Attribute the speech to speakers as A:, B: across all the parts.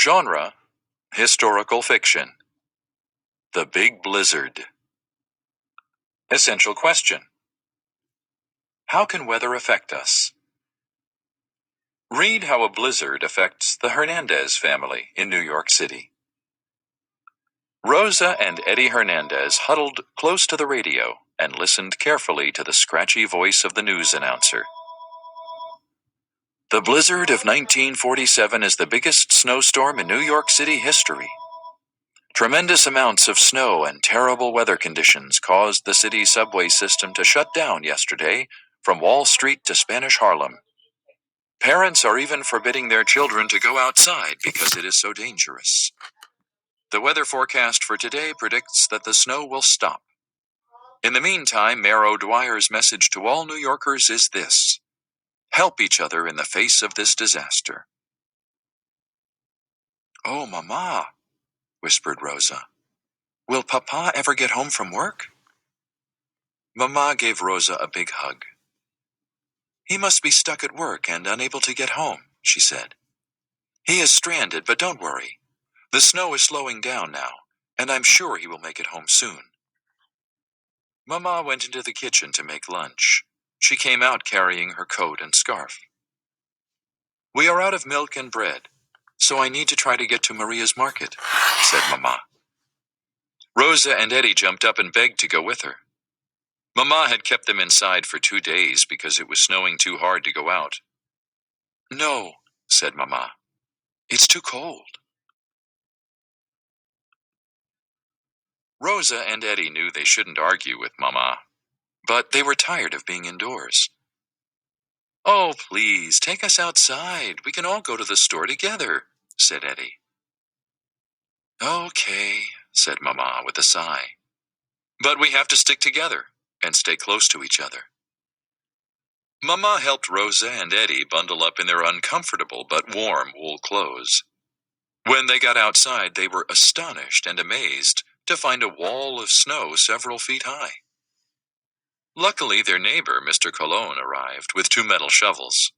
A: Genre: historical fiction. The Big Blizzard. Essential question: how can weather affect us? Read how a blizzard affects the Hernandez family in New York City. Rosa and Eddie Hernandez huddled close to the radio and listened carefully to the scratchy voice of the news announcer. The blizzard of 1947 is the biggest snowstorm in New York City history. Tremendous amounts of snow and terrible weather conditions caused the city's subway system to shut down yesterday from Wall Street to Spanish Harlem. Parents are even forbidding their children to go outside because it is so dangerous. The weather forecast for today predicts that the snow will stop. In the meantime, Mayor O'Dwyer's message to all New Yorkers is this: help each other in the face of this disaster. "Oh, Mama," whispered Rosa. "Will Papa ever get home from work?" Mama gave Rosa a big hug. "He must be stuck at work and unable to get home," she said. "He is stranded, but don't worry. The snow is slowing down now, and I'm sure he will make it home soon." Mama went into the kitchen to make lunch. She came out carrying her coat and scarf. "We are out of milk and bread, so I need to try to get to Maria's market," said Mama. Rosa and Eddie jumped up and begged to go with her. Mama had kept them inside for 2 days because it was snowing too hard to go out. "No," said Mama. "It's too cold." Rosa and Eddie knew they shouldn't argue with Mama, but they were tired of being indoors. "Oh, please, take us outside. We can all go to the store together," said Eddie. "Okay," said Mama with a sigh. "But we have to stick together and stay close to each other." Mama helped Rosa and Eddie bundle up in their uncomfortable but warm wool clothes. When they got outside, they were astonished and amazed to find a wall of snow several feet high. Luckily, their neighbor, Mr. Cologne, arrived with 2 metal shovels.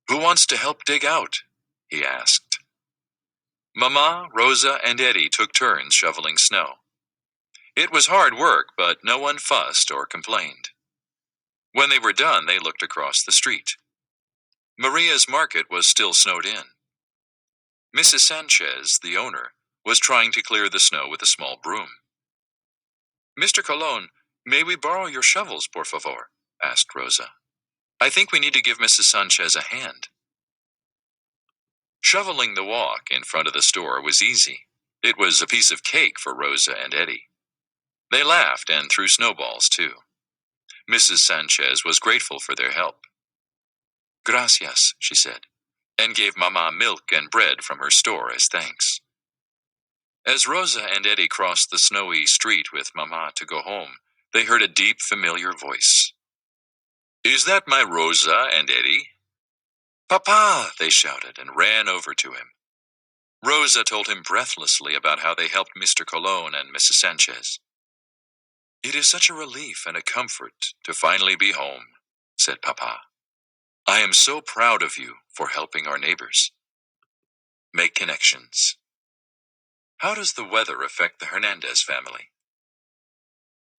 A: "Who wants to help dig out?" he asked. Mama, Rosa, and Eddie took turns shoveling snow. It was hard work, but no one fussed or complained. When they were done, they looked across the street. Maria's market was still snowed in. Mrs. Sanchez, the owner, was trying to clear the snow with a small broom. "Mr. Cologne, may we borrow your shovels, por favor?" asked Rosa. "I think we need to give Mrs. Sanchez a hand." Shoveling the walk in front of the store was easy. It was a piece of cake for Rosa and Eddie. They laughed and threw snowballs, too. Mrs. Sanchez was grateful for their help. "Gracias," she said, and gave Mama milk and bread from her store as thanks. As Rosa and Eddie crossed the snowy street with Mama to go home, they heard a deep, familiar voice. "Is that my Rosa and Eddie?" "Papa!" they shouted and ran over to him. Rosa told him breathlessly about how they helped Mr. Cologne and Mrs. Sanchez. "It is such a relief and a comfort to finally be home," said Papa. "I am so proud of you for helping our neighbors." Make connections. How does the weather affect the Hernandez family?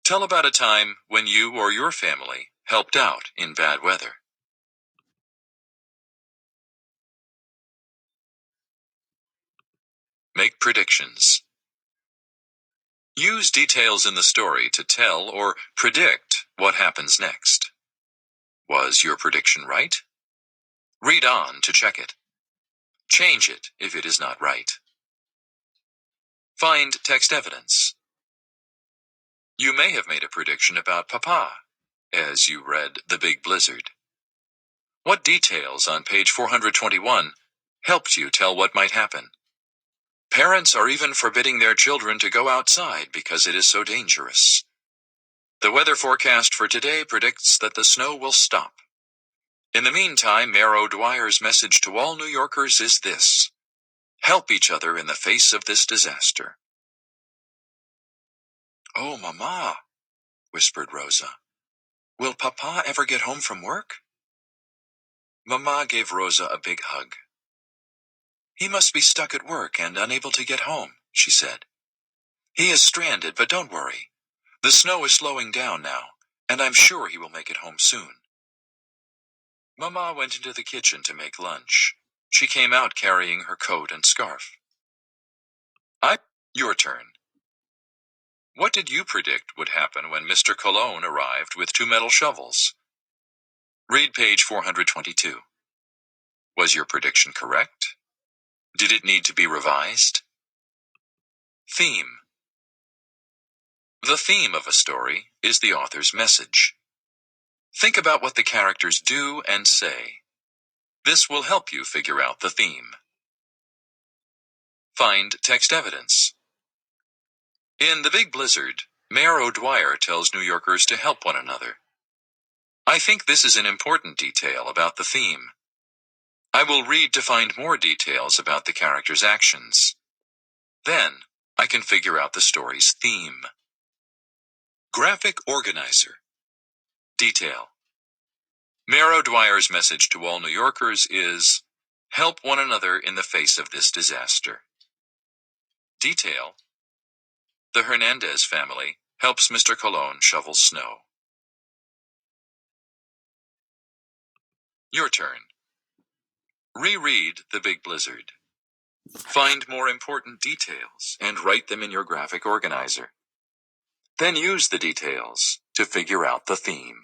A: Tell about a time when you or your family helped out in bad weather. Make predictions. Use details in the story to tell or predict what happens next. Was your prediction right? Read on to check it. Change it if it is not right. Find text evidence. You may have made a prediction about Papa as you read The Big Blizzard. What details on page 421 helped you tell what might happen? Parents are even forbidding their children to go outside because it is so dangerous. The weather forecast for today predicts that the snow will stop. In the meantime, Mayor O'Dwyer's message to all New Yorkers is this: help each other in the face of this disaster. "Oh, Mama," whispered Rosa. "Will Papa ever get home from work?" Mama gave Rosa a big hug. He must be stuck at work and unable to get home, she said. He is stranded, but don't worry. The snow is slowing down now, and I'm sure he will make it home soon. Mama went into the kitchen to make lunch. She came out carrying her coat and scarf. Your turn. What did you predict would happen when Mr. Cologne arrived with 2 metal shovels? Read page 422. Was your prediction correct? Did it need to be revised? Theme. The theme of a story is the author's message. Think about what the characters do and say. This will help you figure out the theme. Find text evidence. In The Big Blizzard, Mayor O'Dwyer tells New Yorkers to help one another. I think this is an important detail about the theme. I will read to find more details about the characters' actions. Then, I can figure out the story's theme. Graphic organizer. Detail. Mayor O'Dwyer's message to all New Yorkers is, help one another in the face of this disaster. Detail. The Hernandez family helps Mr. Cologne shovel snow. Your turn. Reread The Big Blizzard. Find more important details and write them in your graphic organizer. Then use the details to figure out the theme.